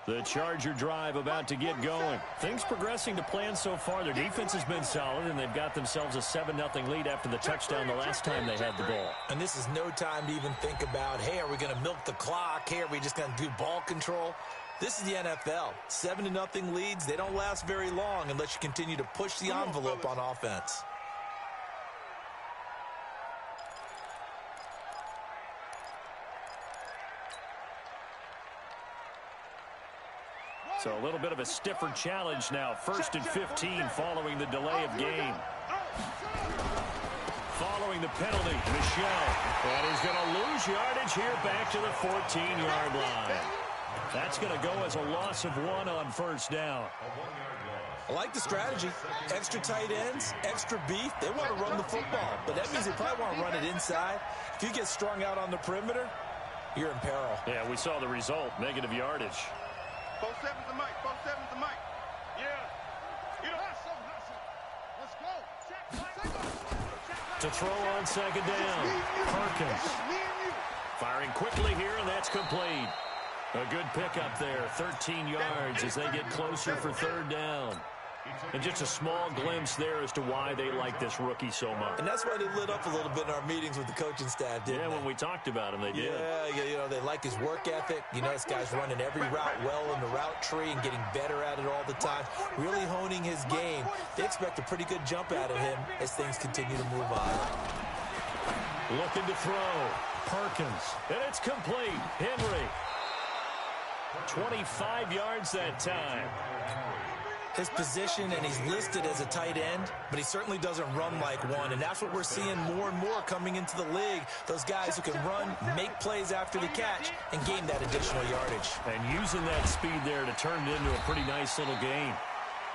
The Charger drive about to get going. Things progressing to plan so far. Their defense has been solid, and they've got themselves a 7-0 lead after the touchdown the last time they had the ball. And this is no time to even think about, hey, are we going to milk the clock? Hey, are we just going to do ball control? This is the NFL. 7-0 leads, they don't last very long unless you continue to push the envelope on offense. So a little bit of a stiffer challenge now. 1st and 15 following the delay of game. Following the penalty, Michel. And he's going to lose yardage here back to the 14-yard line. That's going to go as a loss of 1 on 1st down. I like the strategy. Extra tight ends, extra beef. They want to run the football, but that means they probably want to run it inside. If you get strung out on the perimeter, you're in peril. Yeah, we saw the result, negative yardage. 4-7's the mic. 4-7's the mic. Yeah. Let's go. To throw on 2nd down. Perkins. Firing quickly here, and that's complete. A good pickup there. 13 yards as they get closer for 3rd down. And just a small glimpse there as to why they like this rookie so much. And that's why they lit up a little bit in our meetings with the coaching staff, didn't they? When we talked about him, they did. Yeah, you know, they like his work ethic. You know, this guy's running every route well in the route tree and getting better at it all the time, really honing his game. They expect a pretty good jump out of him as things continue to move on. Looking to throw. Perkins. And it's complete. Henry. 25 yards that time. His position, and he's listed as a tight end, but he certainly doesn't run like one, and that's what we're seeing more and more coming into the league. Those guys who can run, make plays after the catch, and gain that additional yardage. And using that speed there to turn it into a pretty nice little gain.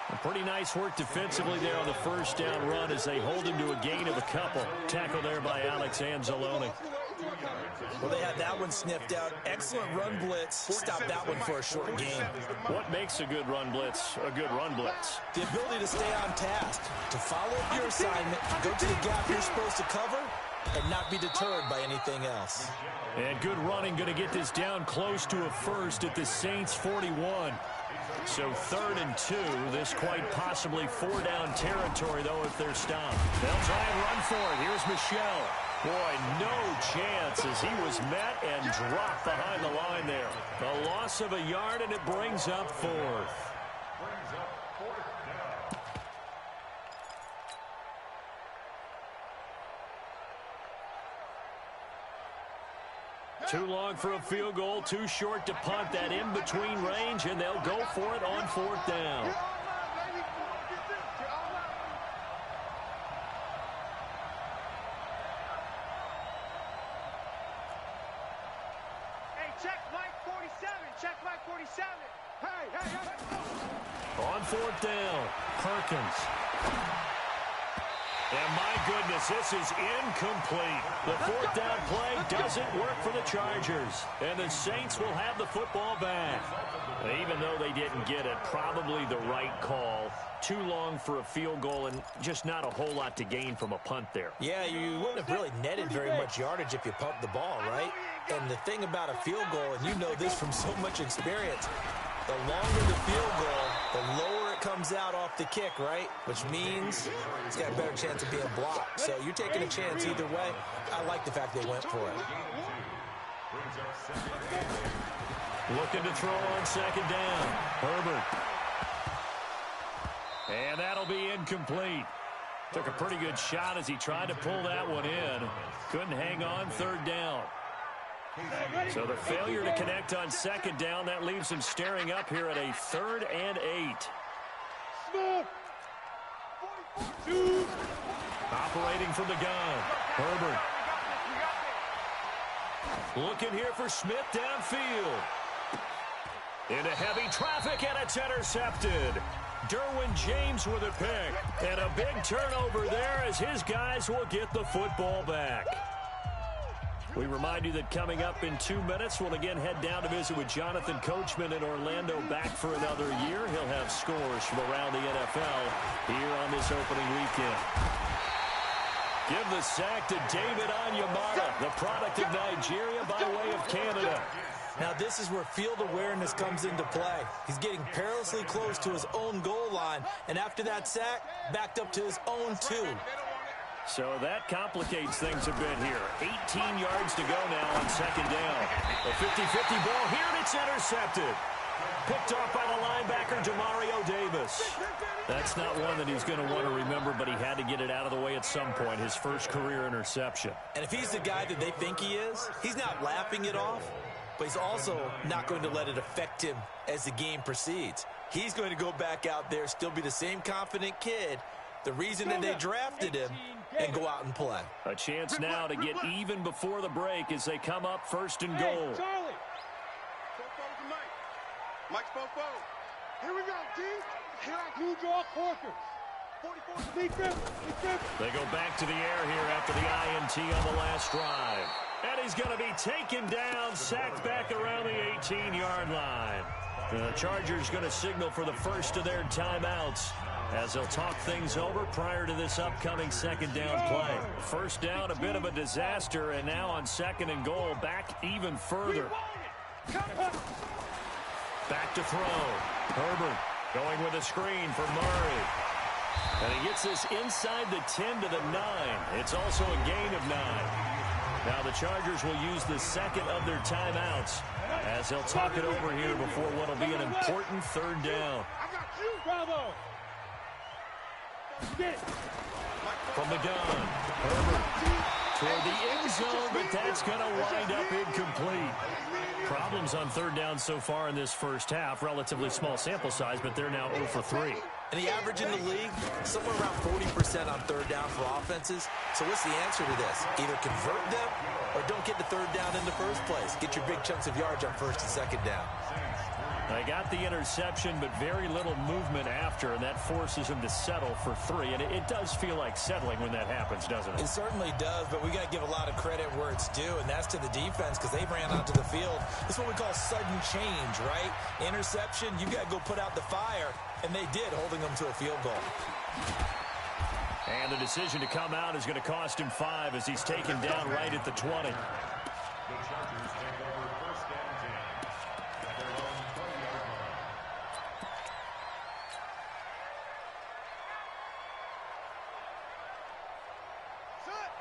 A pretty nice work defensively there on the 1st down run as they hold him to a gain of a couple. Tackle there by Alex Anzalone. Well, they had that one sniffed out. Excellent run blitz. Stop that one for a short gain. What makes a good run blitz a good run blitz? The ability to stay on task, to follow up your assignment, go to the gap you're supposed to cover, and not be deterred by anything else. And good running, going to get this down close to a 1st at the Saints 41. So 3rd and 2, this quite possibly 4-down territory, though, if they're stopped. They'll try and run for it. Here's Michel. Boy, no chance as he was met and dropped behind the line there. A loss of a yard, and it brings up 4th. Too long for a field goal, too short to punt. That in-between range, and they'll go for it on 4th down. On 4th down, Perkins. And my goodness, this is incomplete. The 4th down play doesn't work for the Chargers. And the Saints will have the football back. Even though they didn't get it, probably the right call. Too long for a field goal and just not a whole lot to gain from a punt there. Yeah, you wouldn't have really netted very much yardage if you pumped the ball, right? And the thing about a field goal, and you know this from so much experience, the longer the field goal, the lower it comes out off the kick, right? Which means it's got a better chance of being blocked. So you're taking a chance either way. I like the fact they went for it. Looking to throw on 2nd down. Herbert. And that'll be incomplete. Took a pretty good shot as he tried to pull that one in. Couldn't hang on 3rd down. So the failure to connect on 2nd down, that leaves him staring up here at a 3rd and 8. Operating from the gun. Herbert. Looking here for Smith downfield. Into heavy traffic, and it's intercepted. Derwin James with a pick. And a big turnover there as his guys will get the football back. We remind you that coming up in 2 minutes, we'll again head down to visit with Jonathan Coachman in Orlando, back for another year. He'll have scores from around the NFL here on this opening weekend. Give the sack to David Onyemata, the product of Nigeria by way of Canada. Now this is where field awareness comes into play. He's getting perilously close to his own goal line, and after that sack, backed up to his own 2. So that complicates things a bit here. 18 yards to go now on second down. A 50-50 ball here, and it's intercepted. Picked off by the linebacker, Demario Davis. That's not one that he's going to want to remember, but he had to get it out of the way at some point, his first career interception. And if he's the guy that they think he is, he's not laughing it off, but he's also not going to let it affect him as the game proceeds. He's going to go back out there, still be the same confident kid, the reason that they drafted him, and go out and play. A chance now to get even before the break as they come up first and goal. Mike's Popo. Here we go, D. Here I do draw quarters. 44 They go back to the air here after the INT on the last drive. And he's going to be taken down, sacked back around the 18-yard line. The Chargers going to signal for the first of their timeouts as they'll talk things over prior to this upcoming second down play. First down, a bit of a disaster, and now on second and goal, back even further. Back to throw. Herbert going with a screen for Murray. And he gets this inside the 10 to the 9. It's also a gain of 9. Now the Chargers will use the second of their timeouts as they'll talk it over here before what will be an important third down. Bravo. From the gun, Herbert toward the end zone, but that's going to wind up incomplete. Problems on third down so far in this first half. Relatively small sample size, but they're now 0 for 3. And the average in the league, somewhere around 40% on third down for offenses. So what's the answer to this? Either convert them or don't get the third down in the first place. Get your big chunks of yards on first and second down. They got the interception, but very little movement after, and that forces him to settle for 3. And it does feel like settling when that happens, doesn't it? It certainly does, but we got to give a lot of credit where it's due, and that's to the defense because they ran onto the field. It's what we call sudden change, right? Interception, you got to go put out the fire, and they did, holding them to a field goal. And the decision to come out is going to cost him 5 as he's taken down right at the 20.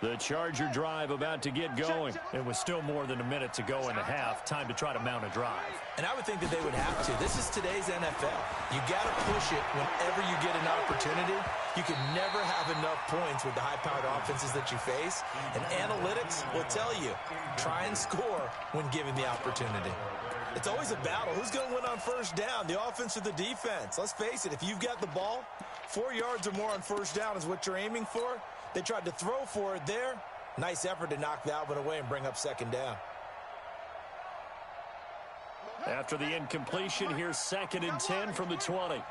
The Charger drive about to get going. It was still more than a minute to go in the half. Time to try to mount a drive. And I would think that they would have to. This is today's NFL. You got to push it whenever you get an opportunity. You can never have enough points with the high-powered offenses that you face. And analytics will tell you, try and score when given the opportunity. It's always a battle. Who's going to win on first down, the offense or the defense? Let's face it, if you've got the ball, 4 yards or more on first down is what you're aiming for. They tried to throw for it there. Nice effort to knock that one away and bring up second down. After the incompletion, here's second and 10 from the 20.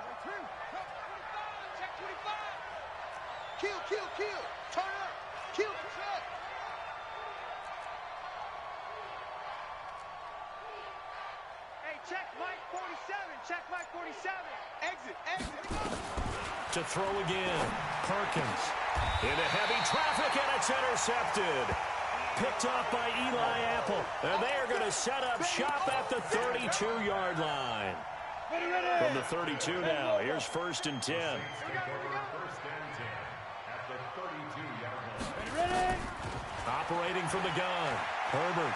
Kill. Turn up. Kill. Hey, check Mike 47. Check Mike 47. Exit. To throw again. Perkins. Into heavy traffic, and it's intercepted. Picked off by Eli Apple. And they are going to set up shop at the 32-yard line. From the 32 now, here's first and 10. Operating from the gun, Herbert.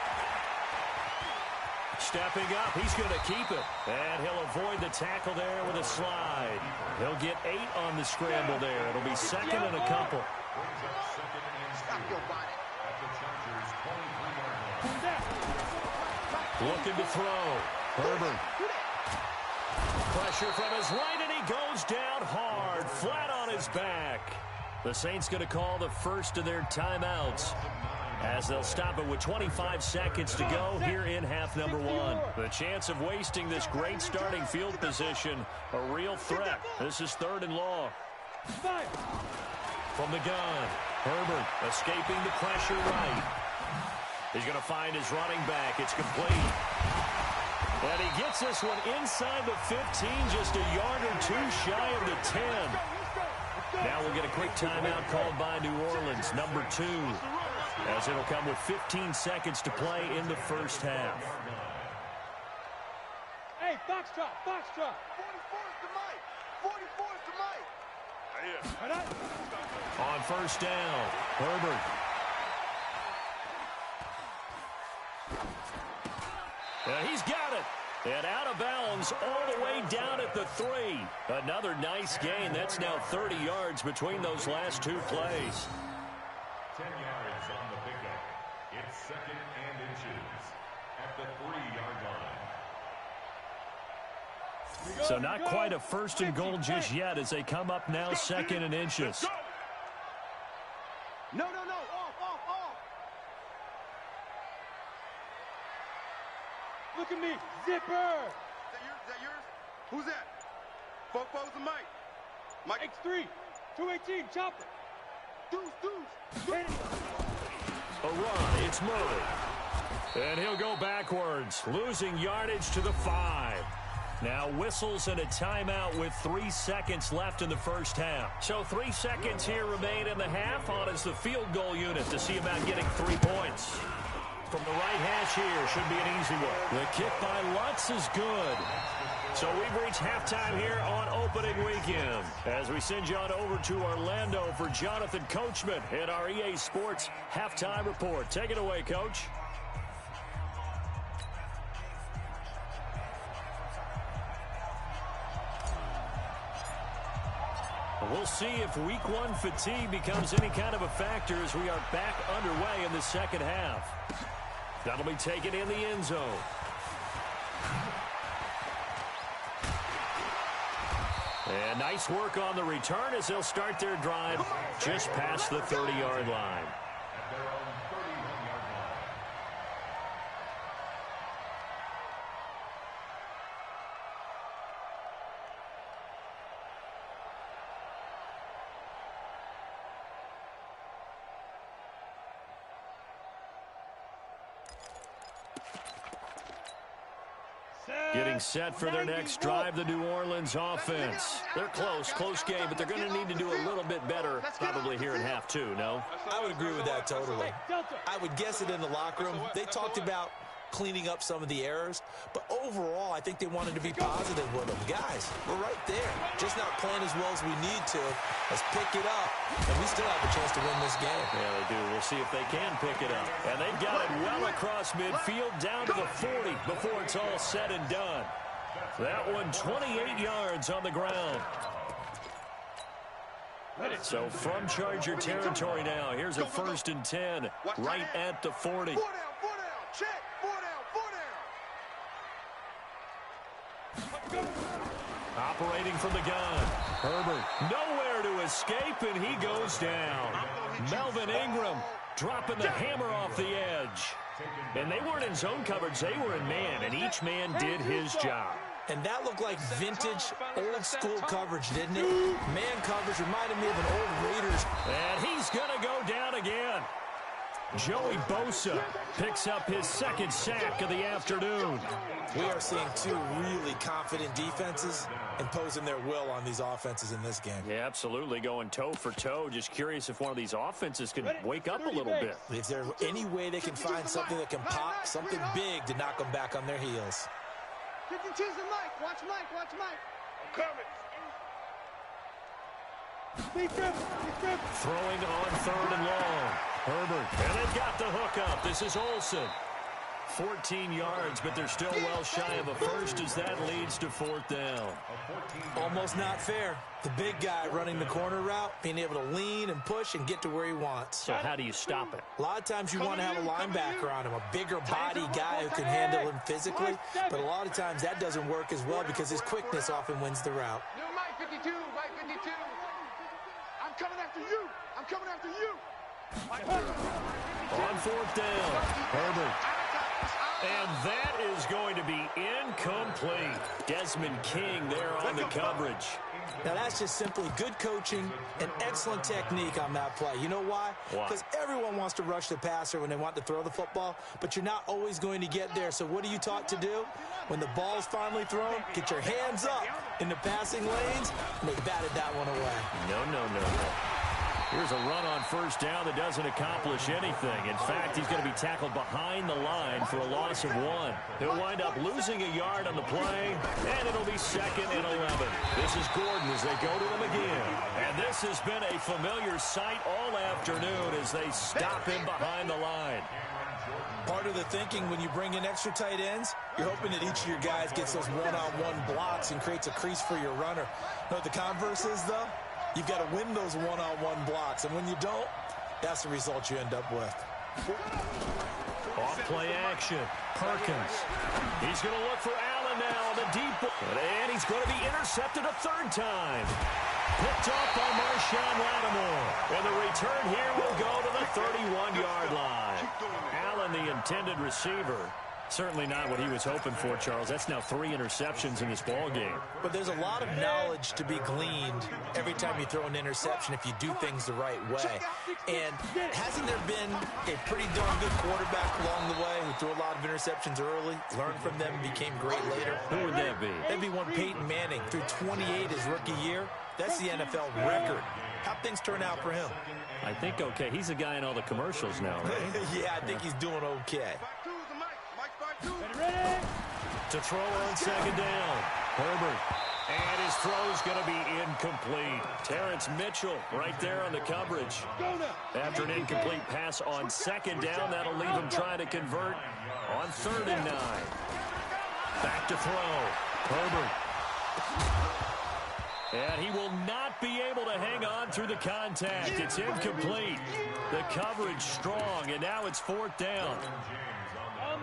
Stepping up, he's going to keep it. And he'll avoid the tackle there with a slide. He'll get 8 on the scramble there. It'll be second and a couple. Looking to throw. Herbert. Pressure from his right, and he goes down hard, flat on his back. The Saints going to call the first of their timeouts as they'll stop it with 25 seconds to go here in half number 1. The chance of wasting this great starting field position, a real threat. This is third and long. From the gun, Herbert escaping the pressure right. He's going to find his running back. It's complete. And he gets this one inside the 15, just a yard or two shy of the 10. Now we'll get a quick timeout called by New Orleans, number 2. As it'll come with 15 seconds to play in the first half. Foxtrot, Foxtrot. 44's to Mike. 44's to Mike. On first down, Herbert. He's got it. And out of bounds all the way down at the 3. Another nice gain. That's now 30 yards between those last two plays. 10 yards on the pickup. It's 2nd and inches at the 3-yard line. So not quite a 1st and goal just yet as they come up now 2nd and inches. No. Off. Look at me. Zipper. Is that yours? Who's that? Fofo's and Mike. Mike. X3. 218. Chopper. Deuce. A run. It's Murray. And he'll go backwards, losing yardage to the 5. Now whistles and a timeout with 3 seconds left in the first half. So 3 seconds here remain in the half. On is the field goal unit to see about getting 3 points. From the right hash here, should be an easy one. The kick by Lutz is good. So we've reached halftime here on opening weekend. As we send you on over to Orlando for Jonathan Coachman in our EA Sports Halftime Report. Take it away, Coach. We'll see if week 1 fatigue becomes any kind of a factor as we are back underway in the second half. That'll be taken in the end zone. And nice work on the return as they'll start their drive just past the 30-yard line. Getting set for their next drive, the New Orleans offense. They're close game, but they're going to need to do a little bit better probably here in half 2, no? I would agree with that totally. I would guess it in the locker room. They talked about cleaning up some of the errors, but overall, I think they wanted to be positive with them. Guys, we're right there. Just not playing as well as we need to. Let's pick it up, and we still have a chance to win this game. Yeah, they do. We'll see if they can pick it up. And they've got it well across midfield down to the 40 before it's all said and done. That one 28 yards on the ground. So from Charger territory now, here's a 1st and 10 right at the 40. 4 down, check, 4 down. Operating from the gun. Herbert nowhere to escape, and he goes down. Melvin Ingram dropping the hammer off the edge. And they weren't in zone coverage. They were in man, and each man did his job. And that looked like vintage, old-school coverage, didn't it? Man coverage reminded me of an old Raiders. And he's going to go down again. Joey Bosa picks up his 2nd sack of the afternoon. We are seeing 2 really confident defenses imposing their will on these offenses in this game. Yeah, absolutely, going toe for toe. Just curious if one of these offenses can wake up a little bit. Is there any way they can find something that can pop, something big to knock them back on their heels? 52's to Mike. Watch Mike. I'm coming. Throwing on 3rd and long. Herbert, and they've got the hook up. This is Olsen. 14 yards, but they're still well shy of a first as that leads to 4th down. Almost not fair. The big guy running the corner route, being able to lean and push and get to where he wants. So how do you stop it? A lot of times you want to have a linebacker on him, a bigger body guy who can handle him physically, but a lot of times that doesn't work as well because his quickness often wins the route. New Mike 52, Mike 52. I'm coming after you. On 4th down, Herbert. And that is going to be incomplete. Desmond King there on the coverage. Now, that's just simply good coaching and excellent technique on that play. You know why? Because everyone wants to rush the passer when they want to throw the football, but you're not always going to get there. So what are you taught to do? When the ball's finally thrown, get your hands up in the passing lanes, and they batted that one away. No. Here's a run on first down that doesn't accomplish anything. In fact, he's going to be tackled behind the line for a loss of 1. He'll wind up losing a yard on the play, and it'll be 2nd and 11. This is Gordon as they go to him again. And this has been a familiar sight all afternoon as they stop him behind the line. Part of the thinking when you bring in extra tight ends, you're hoping that each of your guys gets those one-on-one blocks and creates a crease for your runner. You know what the converse is, though? You've got to win those one-on-one blocks, and when you don't, that's the result you end up with. Off play action. Perkins. He's going to look for Allen now on the deep ball. And he's going to be intercepted a 3rd time. Picked off by Marshawn Lattimore. And the return here will go to the 31-yard line. Allen, the intended receiver. Certainly not what he was hoping for, Charles. That's now 3 interceptions in this ball game. But there's a lot of knowledge to be gleaned every time you throw an interception if you do things the right way. And hasn't there been a pretty darn good quarterback along the way who threw a lot of interceptions early, learned from them, became great later? Who would that be? That'd be one Peyton Manning. Threw 28 his rookie year. That's the NFL record. How'd things turn out for him? I think okay. He's a guy in all the commercials now, right? Yeah, I think he's doing okay. To throw on 2nd down. Herbert. And his throw's going to be incomplete. Terrence Mitchell right there on the coverage. After an incomplete pass on 2nd down, that'll leave him trying to convert on 3rd and 9. Back to throw. Herbert. And he will not be able to hang on through the contact. It's incomplete. The coverage strong, and now it's 4th down.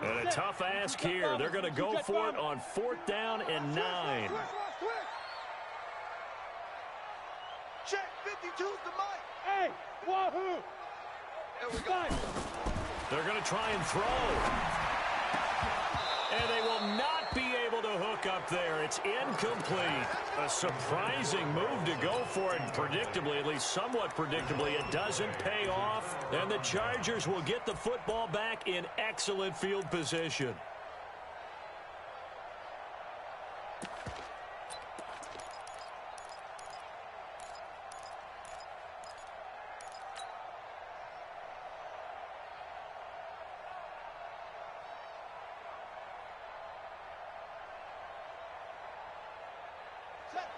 And a tough ask here. They're going to go for it on 4th down and 9. Check 52's the mic. Hey, wahoo! There we go. They're going to try and throw. And they will not be able to hook up there. It's incomplete. A surprising move to go for it. Predictably, at least somewhat predictably, it doesn't pay off. And the Chargers will get the football back in excellent field position.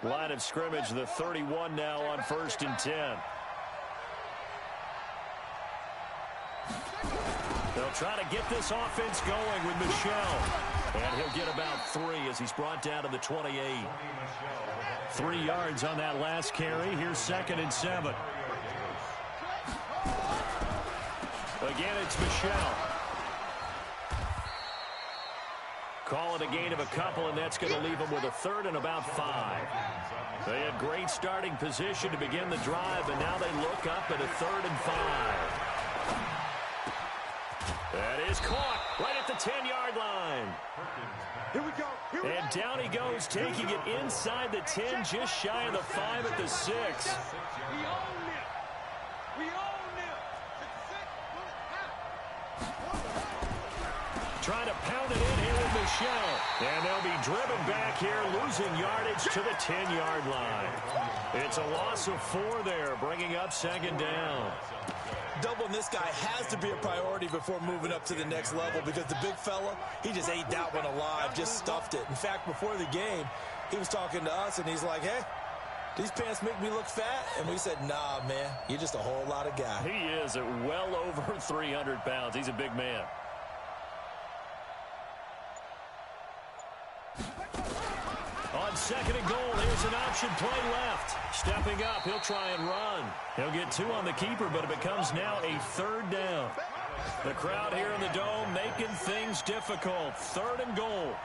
Line of scrimmage, the 31 now on 1st and 10. They'll try to get this offense going with Michel. And he'll get about 3 as he's brought down to the 28. 3 yards on that last carry. Here's 2nd and 7. Again, it's Michel. Call it a gain of a couple, and that's going to leave them with a 3rd and about 5. They had great starting position to begin the drive, and now they look up at a 3rd and 5. That is caught right at the 10-yard line. Here we go. And down he goes, taking it inside the 10, just shy of the 5 at the 6. We own it. We own it. Trying to pound it in here with Michel. And they'll be driven back here, losing yardage to the 10-yard line. It's a loss of 4 there, bringing up 2nd down. Doubling this guy has to be a priority before moving up to the next level because the big fella, he just ate that one alive, just stuffed it. In fact, before the game, he was talking to us, and he's like, hey, these pants make me look fat. And we said, nah, man, you're just a whole lot of guy. He is at well over 300 pounds. He's a big man. On 2nd and goal, here's an option play left. Stepping up, he'll try and run. He'll get 2 on the keeper, but it becomes now a 3rd down. The crowd here in the Dome making things difficult. 3rd and goal.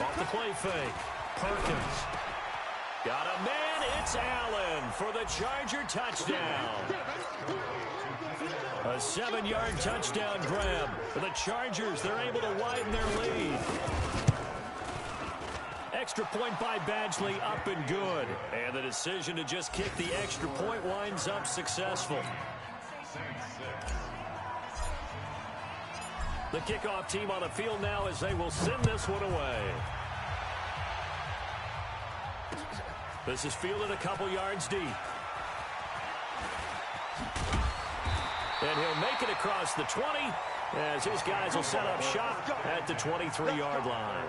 Off the play fake. Perkins. Got a man. It's Allen for the Charger touchdown. A 7-yard touchdown grab for the Chargers. They're able to widen their lead. Extra point by Badgley, up and good. And the decision to just kick the extra point winds up successful. The kickoff team on the field now as they will send this one away. This is fielded a couple yards deep. And he'll make it across the 20 as his guys will set up shop at the 23-yard line.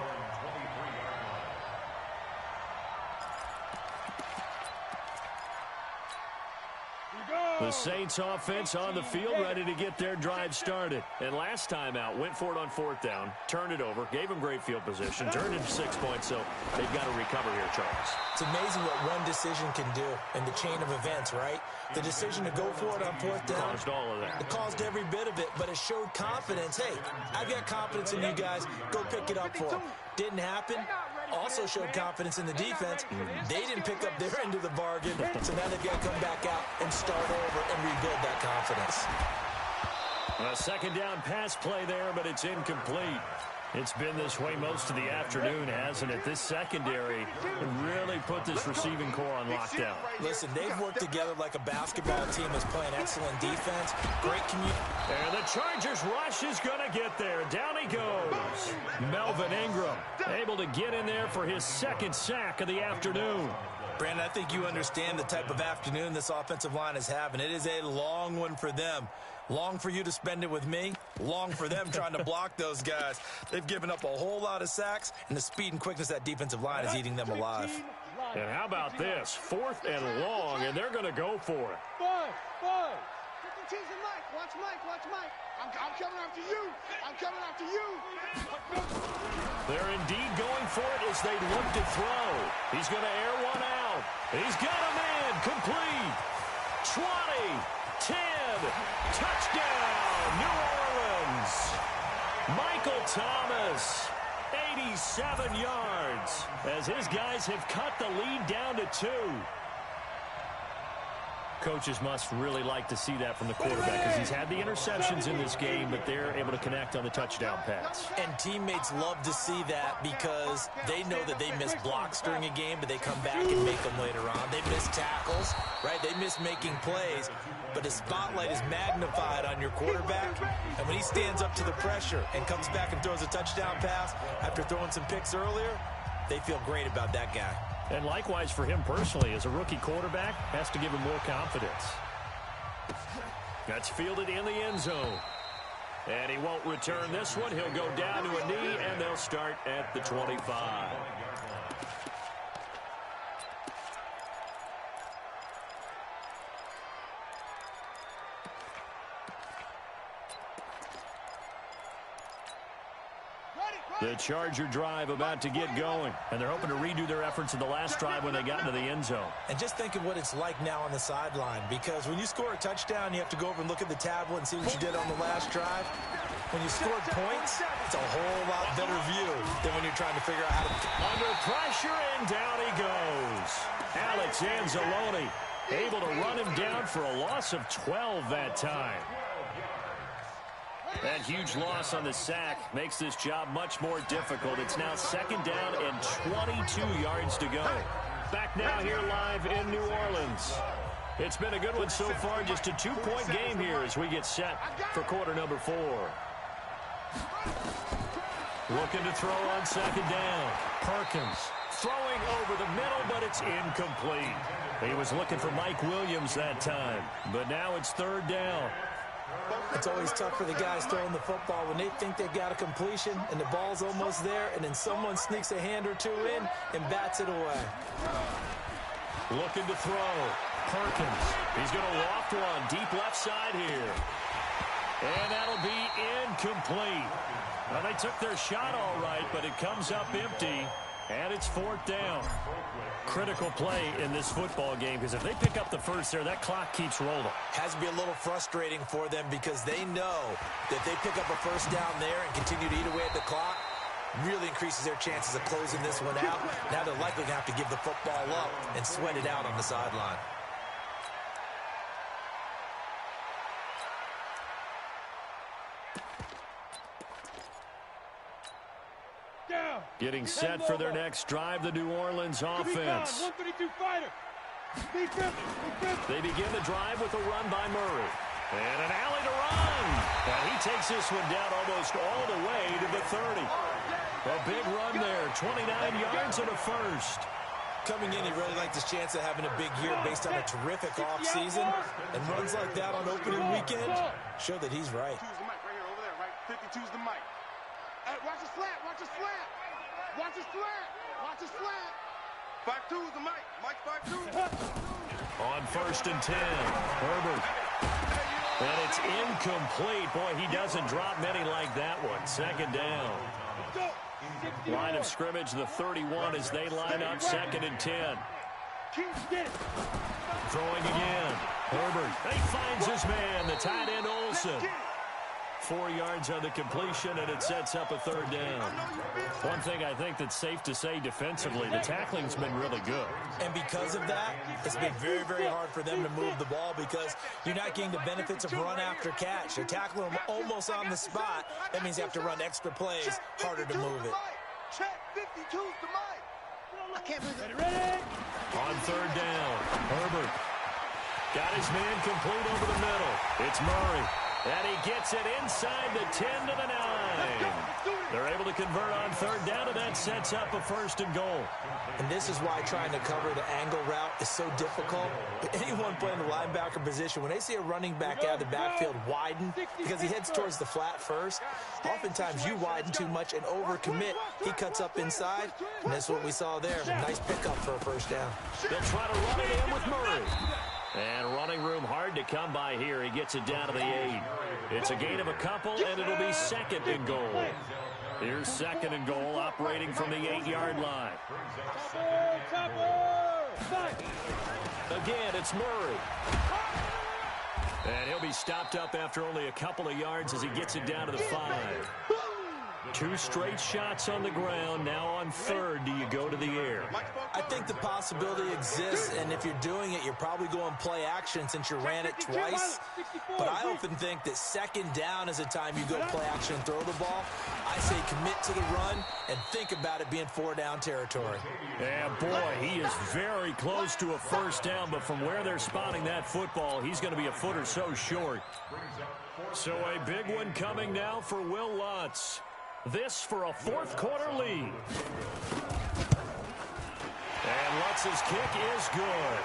The Saints offense on the field ready to get their drive started. And last time out, went for it on 4th down, turned it over, gave them great field position, turned it to 6 points, so they've got to recover here, Charles. It's amazing what one decision can do in the chain of events, right? The decision to go for it on 4th down. Caused all of that. It caused every bit of it, but it showed confidence. Hey, I've got confidence in you guys. Go pick it up for them. Didn't happen. Also showed confidence in the defense. They didn't pick up their end of the bargain, so now they've got to come back out and start over and rebuild that confidence. A second down pass play there, but it's incomplete. It's been this way most of the afternoon, hasn't it? This secondary really put this receiving core on lockdown. Listen, they've worked together like a basketball team that's playing excellent defense. Great community. And the Chargers rush is going to get there. Down he goes. Melvin Ingram able to get in there for his second sack of the afternoon. Brandon, I think you understand the type of afternoon this offensive line is having. It is a long one for them. Long for you to spend it with me. Long for them trying to block those guys. They've given up a whole lot of sacks, and the speed and quickness of that defensive line is eating them alive. And how about this? 4th and long, and they're going to go for it. Five. Watch Mike. I'm coming after you. They're indeed going for it as they look to throw. He's going to air one out. He's got a man. Complete. 20. 10. Touchdown, New Orleans. Michael Thomas, 87 yards, as his guys have cut the lead down to 2. Coaches must really like to see that from the quarterback because he's had the interceptions in this game, but they're able to connect on the touchdown pass. And teammates love to see that because they know that they miss blocks during a game, but they come back and make them later on. They miss tackles, right? They miss making plays, but the spotlight is magnified on your quarterback, and when he stands up to the pressure and comes back and throws a touchdown pass after throwing some picks earlier, they feel great about that guy. And likewise for him personally, as a rookie quarterback, has to give him more confidence. That's fielded in the end zone. And he won't return this one. He'll go down to a knee, and they'll start at the 25. The Charger drive about to get going, and they're hoping to redo their efforts in the last drive when they got into the end zone. And just think of what it's like now on the sideline, because when you score a touchdown, you have to go over and look at the tablet and see what you did on the last drive. When you scored points, it's a whole lot better view than when you're trying to figure out how to... Under pressure, and down he goes. Alex Anzalone able to run him down for a loss of 12 that time. That huge loss on the sack makes this job much more difficult. It's now second down and 22 yards to go. Back now here live in New Orleans. It's been a good one so far. Just a 2-point game here as we get set for quarter number 4. Looking to throw on second down. Perkins throwing over the middle, but it's incomplete. He was looking for Mike Williams that time, but now it's third down. It's always tough for the guys throwing the football when they think they've got a completion and the ball's almost there, and then someone sneaks a hand or two in and bats it away. Looking to throw. Perkins. He's going to loft one deep left side here. And that'll be incomplete. Well, they took their shot all right, but it comes up empty, and it's fourth down. Critical play in this football game, because if they pick up the first there, that clock keeps rolling. Has to be a little frustrating for them because they know that they pick up a first down there and continue to eat away at the clock, really increases their chances of closing this one out. Now they're likely going to have to give the football up and sweat it out on the sideline. Getting set for their next drive, the New Orleans offense. 132 fighter. They begin the drive with a run by Murray. And an alley to run. And he takes this one down almost all the way to the 30. A big run there, 29 yards and a first. Coming in, he really liked his chance of having a big year based on a terrific offseason. And runs like that on opening weekend show that he's right. 52's the mic right here, over there, right? 52's the mic. Hey, watch the slant, watch the slant. Watch the slant, watch the slant. 52's the mic. Mike 52. On 1st and 10, Herbert. And it's incomplete. Boy, he doesn't drop many like that one. 2nd down. Line of scrimmage, the 31 as they line up. 2nd and 10. Throwing again. Herbert. He finds his man, the tight end Olsen. 4 yards on the completion, and it sets up a 3rd down. One thing I think that's safe to say defensively, the tackling's been really good. And because of that, it's been very, very hard for them to move the ball because you're not getting the benefits of run after catch. They're tackling them almost on the spot. That means you have to run extra plays, harder to move it. Check 52's the mic. I can't believe it. Ready? On 3rd down, Herbert got his man complete over the middle. It's Murray. And he gets it inside the 10 to the 9. They're able to convert on 3rd down, and that sets up a 1st and goal. And this is why trying to cover the angle route is so difficult. Anyone playing the linebacker position, when they see a running back out of the backfield widen because he heads towards the flat first, oftentimes you widen too much and overcommit. He cuts up inside, and that's what we saw there. Nice pickup for a 1st down. They'll try to run it in with Murray. And running room hard to come by here. He gets it down to the 8. It's a gain of a couple, and it'll be 2nd and goal. Here's 2nd and goal, operating from the 8-yard line. Again, it's Murray. And he'll be stopped up after only a couple of yards as he gets it down to the 5. 2 straight shots on the ground. Now on 3rd, do you go to the air? I think the possibility exists, and if you're doing it, you're probably going play action since you ran it twice. But I often think that 2nd down is a time you go play action and throw the ball. I say commit to the run and think about it being 4-down territory. Yeah, boy, he is very close to a 1st down, but from where they're spotting that football, he's going to be a foot or so short. So a big one coming now for Will Lutz. This for a 4th quarter lead. And Lutz's kick is good.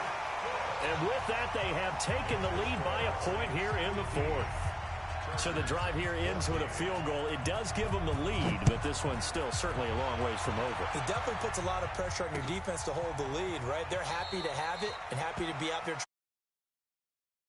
And with that, they have taken the lead by a point here in the 4th. So the drive here ends with a field goal. It does give them the lead, but this one's still certainly a long ways from over. It definitely puts a lot of pressure on your defense to hold the lead, right? They're happy to have it and happy to be out there